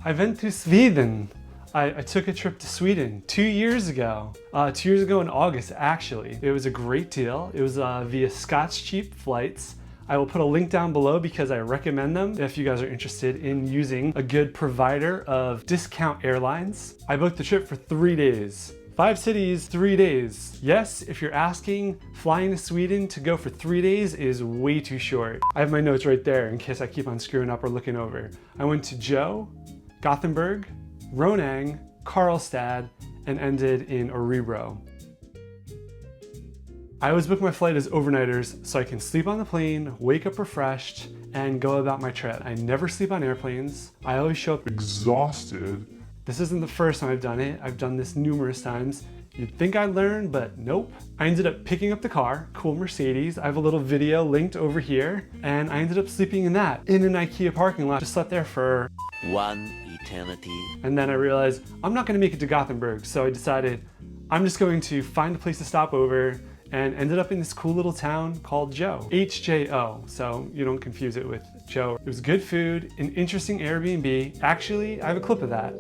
I went to Sweden. I took a trip to Sweden 2 years ago. 2 years ago in August, actually. It was a great deal. It was via Scott's Cheap Flights. I will put a link down below because I recommend them if you guys are interested in using a good provider of discount airlines. I booked the trip for 3 days. 5 cities, 3 days. Yes, if you're asking, flying to Sweden to go for 3 days is way too short. I have my notes right there in case I keep on screwing up or looking over. I went to Joe, Gothenberg, Ronnang, Karlstad, and ended in Orebro. I always book my flight as overnighters so I can sleep on the plane, wake up refreshed, and go about my trip. I never sleep on airplanes. I always show up exhausted. This isn't the first time I've done it. I've done this numerous times. You'd think I'd learn, but nope. I ended up picking up the car, cool Mercedes. I have a little video linked over here, and I ended up sleeping in that, in an IKEA parking lot. Just slept there for 1 eternity. And then I realized I'm not gonna make it to Gothenburg, so I decided I'm just going to find a place to stop over, and ended up in this cool little town called Joe. H-J-O, so you don't confuse it with Joe. It was good food, an interesting Airbnb. Actually, I have a clip of that.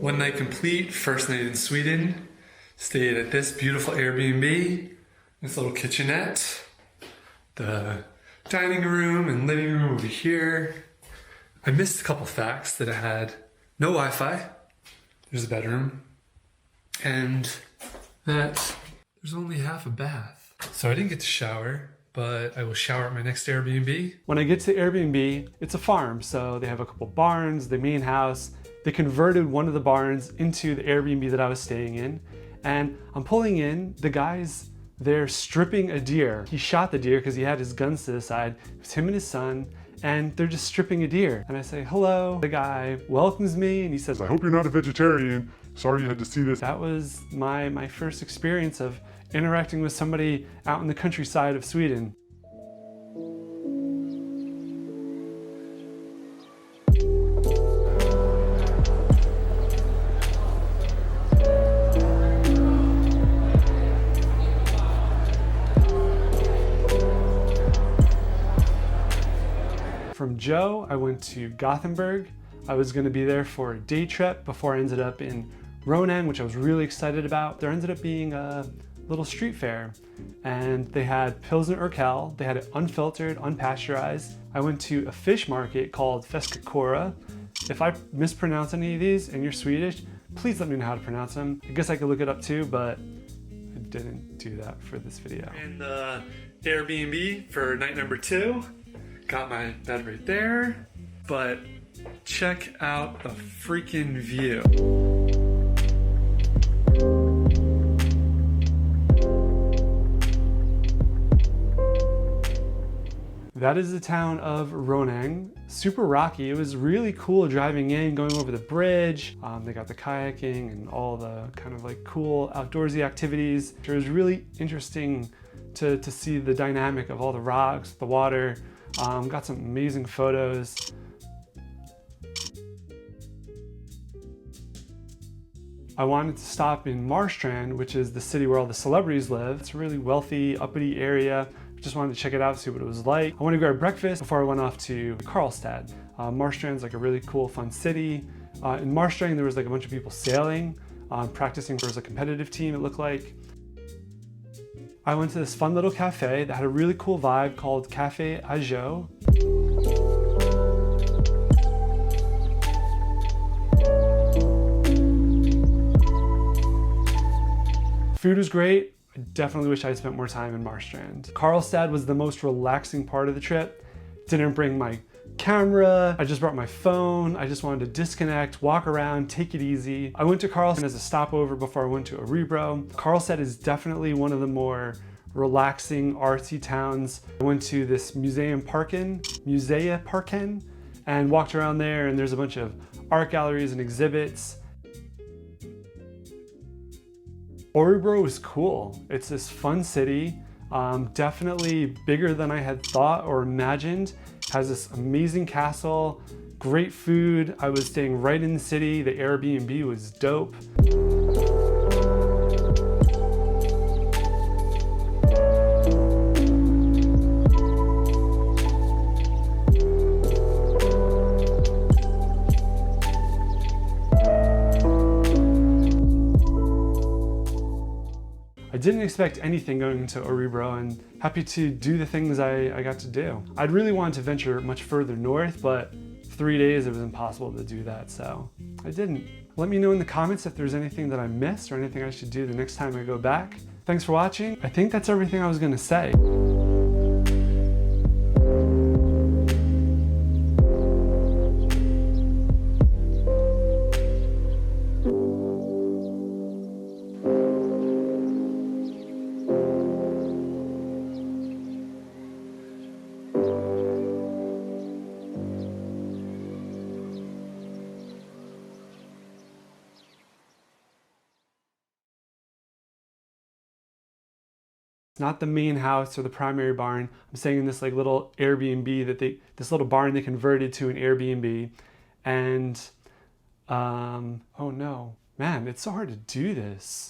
One night complete, first night in Sweden. Stayed at this beautiful Airbnb, this little kitchenette, the dining room and living room over here. I missed a couple facts that I had no Wi-Fi, there's a bedroom, and that there's only half a bath. So I didn't get to shower, but I will shower at my next Airbnb. When I get to the Airbnb, it's a farm, so they have a couple barns, the main house. They converted one of the barns into the Airbnb that I was staying in, and I'm pulling in, the guy's there stripping a deer. He shot the deer because he had his guns to the side. It was him and his son, and they're just stripping a deer. And I say, hello. The guy welcomes me and he says, I hope you're not a vegetarian. Sorry you had to see this. That was my first experience of interacting with somebody out in the countryside of Sweden. From Joe, I went to Gothenburg. I was gonna be there for a day trip before I ended up in Ronnang, which I was really excited about. There ended up being a little street fair, and they had Pilsner Urquell. They had it unfiltered, unpasteurized. I went to a fish market called Fiskekora. If I mispronounce any of these and you're Swedish, please let me know how to pronounce them. I guess I could look it up too, but I didn't do that for this video. In the Airbnb for night number 2. Got my bed right there, but check out the freaking view. That is the town of Ronnang. Super rocky. It was really cool driving in, going over the bridge. They got the kayaking and all the kind of like cool outdoorsy activities. It was really interesting to see the dynamic of all the rocks, the water. Got some amazing photos. I wanted to stop in Marstrand, which is the city where all the celebrities live. It's a really wealthy, uppity area. Just wanted to check it out, see what it was like. I wanted to grab breakfast before I went off to Karlstad. Marstrand's like a really cool, fun city. In Marstrand, there was like a bunch of people sailing, practicing for a competitive team, it looked like. I went to this fun little cafe that had a really cool vibe called Cafe Ajo. Food was great. I definitely wish I had spent more time in Marstrand. Karlstad was the most relaxing part of the trip. Didn't bring my camera. I just brought my phone. I just wanted to disconnect, walk around, take it easy. I went to Karlstad as a stopover before I went to Orebro. Karlstad is definitely one of the more relaxing, artsy towns. I went to this Musea Parken, and walked around there, and there's a bunch of art galleries and exhibits. Orebro is cool. It's this fun city, definitely bigger than I had thought or imagined. Has this amazing castle, great food. I was staying right in the city. The Airbnb was dope. didn't expect anything going to Orebro, and happy to do the things I got to do. I'd really wanted to venture much further north, but 3 days it was impossible to do that, so I didn't. Let me know in the comments if there's anything that I missed or anything I should do the next time I go back. Thanks for watching. I think that's everything I was gonna say. It's not the main house or the primary barn. I'm staying in this like little Airbnb this little barn they converted to an Airbnb. And, oh no, man, it's so hard to do this.